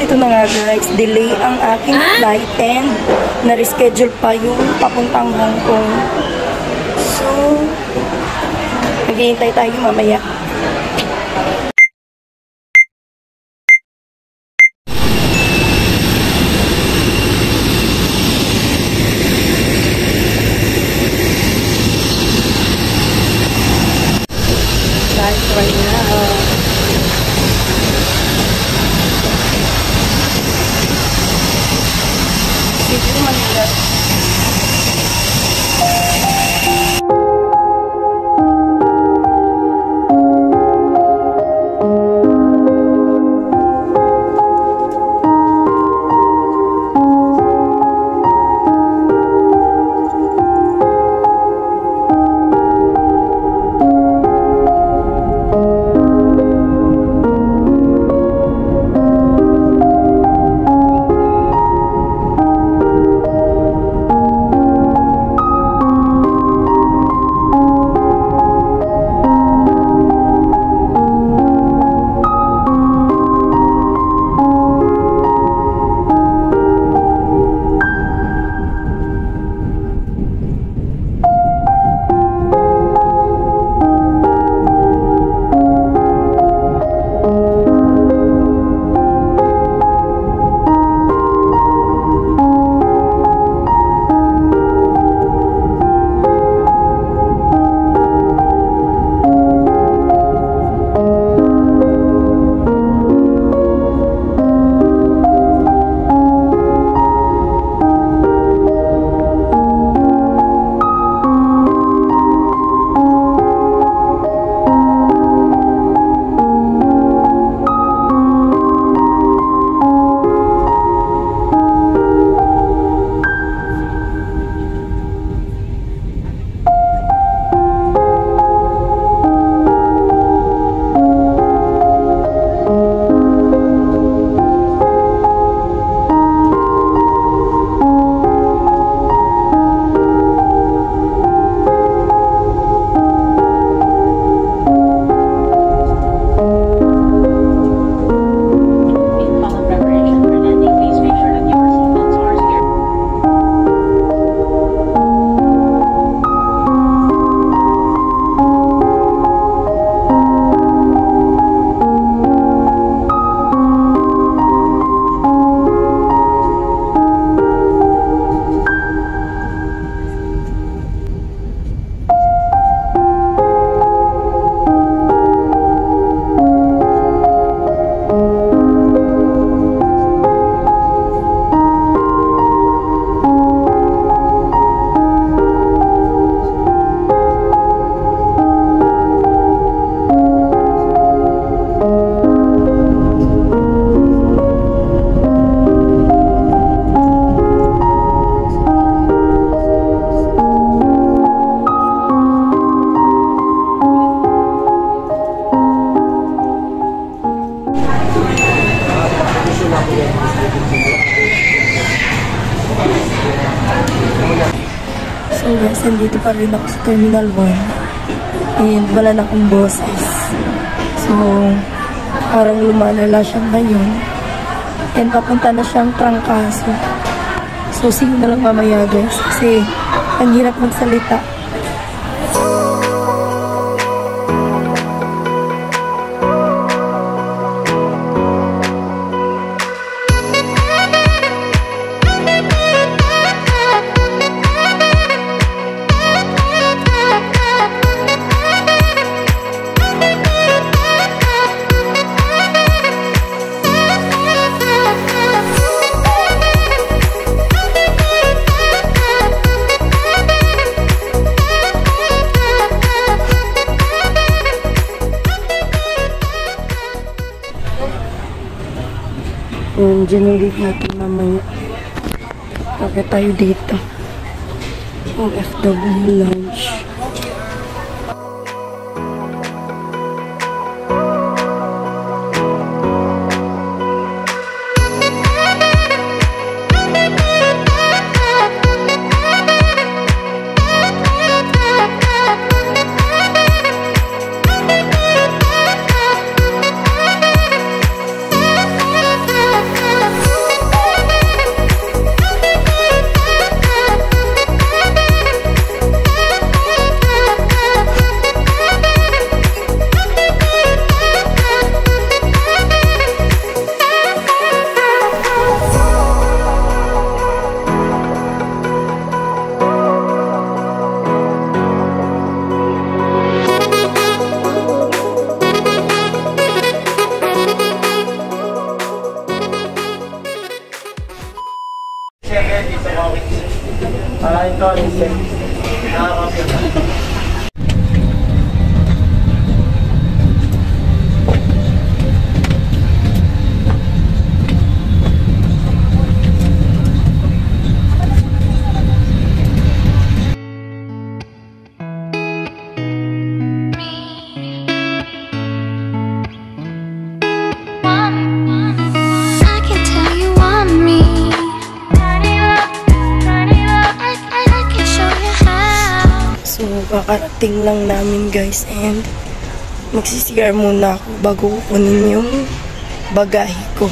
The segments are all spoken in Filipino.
Ito na nga guys, delay ang aking flight and na-reschedule pa yung papuntang Hong Kong. So, maghihintay tayo mamaya. Right now. Itu Manila. So guys, nandito pa rin ako sa Terminal 1. And wala na akong boses. So, parang lumalala siya ngayon. And papunta na siyang trangkaso. So, sige na lang mamaya guys. Kasi, ang hirap magsalita. Yung generate natin mamaya. Pagka tayo dito. OFW lunch. Kakarating lang namin guys and magsi-CR muna ako bago kunin yung bagahe ko.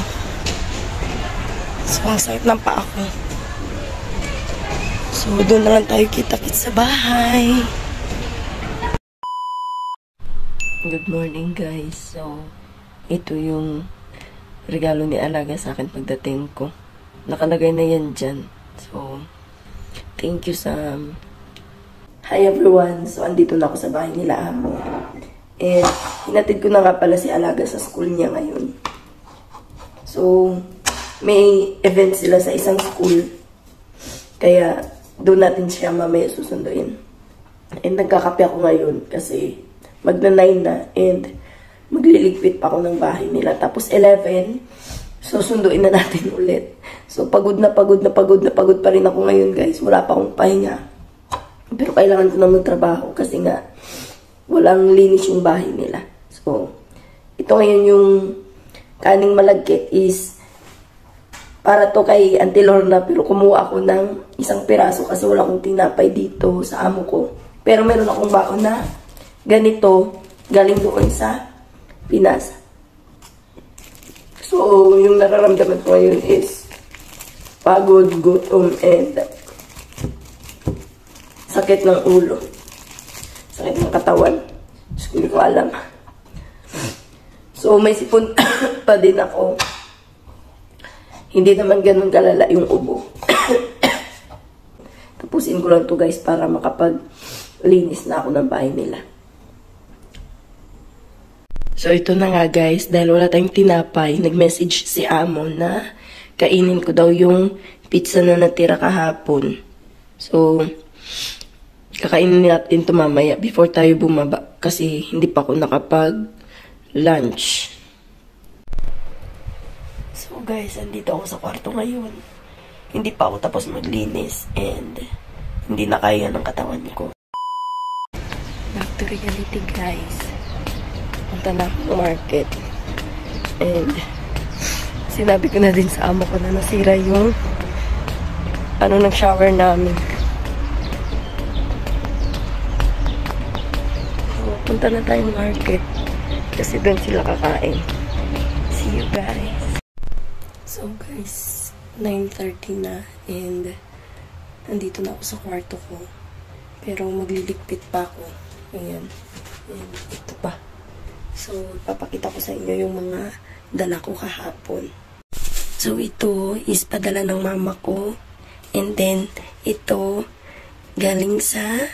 So ang sakit ng paa ko. So doon na lang tayo kita-kits sa bahay. Good morning guys. So ito yung regalo ni Alaga sa akin pagdating ko. Nakalagay na yan dyan. So thank you sa hi everyone! So, andito na ako sa bahay nila Amo. And, hinatid ko na nga pala si Alaga sa school niya ngayon. So, may event sila sa isang school. Kaya, doon natin siya mamaya susunduin. And, nagkakape ako ngayon kasi magna-9 na. And, magliligpit pa ako ng bahay nila. Tapos, 11, susunduin na natin ulit. So, pagod pa rin ako ngayon guys. Wala pa akong pahinga. Pero kailangan ko na magtrabaho kasi nga walang linis yung bahay nila. So, ito ngayon yung kaning malagkit is para to kay Auntie Lorna pero kumuha ako ng isang piraso kasi wala akong tinapay dito sa amo ko. Pero meron akong baon na ganito galing doon sa Pinas. So, yung nararamdaman ko ngayon is pagod, gutom, and sakit ng ulo. Sakit ng katawan. Hindi ko alam. So, may sipon pa din ako. Hindi naman ganun kalala yung ubo. Tapusin ko lang to guys para makapag-linis na ako ng bahay nila. So, ito na nga guys. Dahil wala tayong tinapay, nag-message si Amo na kainin ko daw yung pizza na natira kahapon. So, kakainin natin ito mamaya before tayo bumaba kasi hindi pa ako nakapag-lunch. So guys, andito ako sa kwarto ngayon. Hindi pa ako tapos maglinis and hindi na kaya ng katawan ko. Back to reality guys. Punta na akong market. And sinabi ko na din sa amo ko na nasira yung ng shower namin. punta na tayong market. Kasi doon sila kakain. See you guys. So guys, 9:30 na and nandito na ako sa kwarto ko. Pero magliligpit pa ako. Ayan. And ito pa. So, papakita ko sa inyo yung mga dala ko kahapon. So, ito is padala ng mama ko. And then, ito galing sa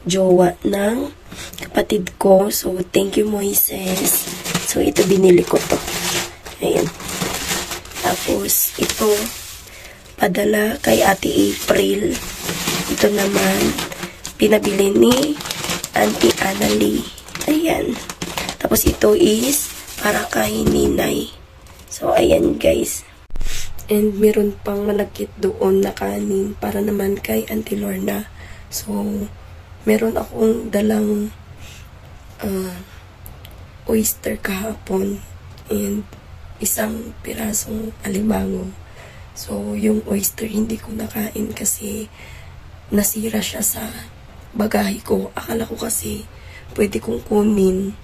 jowa ng kapatid ko. So, thank you, Moises. So, ito binili ko to. Ayan. Tapos, ito padala kay Ate April. Ito naman, pinabili ni Auntie Annalie. Ayan. Tapos, ito is para kay Ninay. So, ayan guys. And meron pang malagkit doon na kanin para naman kay Auntie Lorna. So, meron akong dalang oyster kahapon and isang pirasong alimango. So, yung oyster hindi ko nakain kasi nasira siya sa bagahe ko. Akala ko kasi pwede kong kunin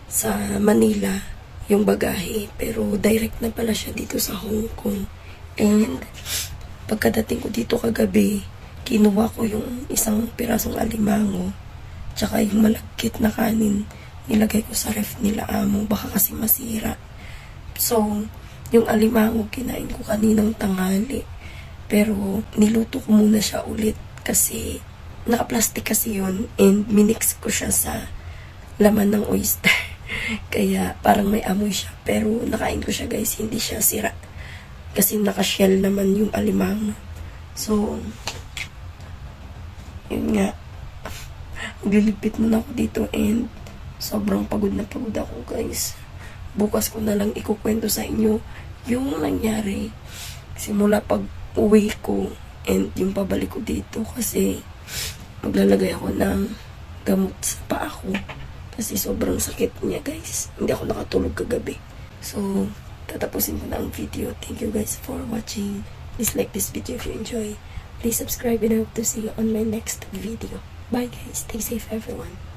sa Manila yung bagahe. Pero direct na pala siya dito sa Hong Kong. And pagkadating ko dito kagabi, kinuha ko yung isang pirasong alimango tsaka yung malagkit na kanin. Nilagay ko sa ref nila amo. Baka kasi masira. So, yung alimango kinain ko kaninang tanghali. Pero, niluto ko muna siya ulit kasi naka-plastic kasi yun and minix ko siya sa laman ng oyster. Kaya, parang may amoy siya. Pero, nakain ko siya guys, hindi siya sira. Kasi naka-shell naman yung alimango. So, yun nga. Magliligpit muna ako dito and sobrang pagod na pagod ako guys. Bukas ko na lang ikukwento sa inyo yung nangyari simula pag uwi ko and yung pabalik ko dito kasi maglalagay ako ng gamot sa paa ko kasi sobrang sakit niya guys. Hindi ako nakatulog kagabi. So, tatapusin ko na ang video. Thank you guys for watching. Please like this video if you enjoy. Please subscribe and I hope to see you on my next video. Bye guys. Stay safe everyone.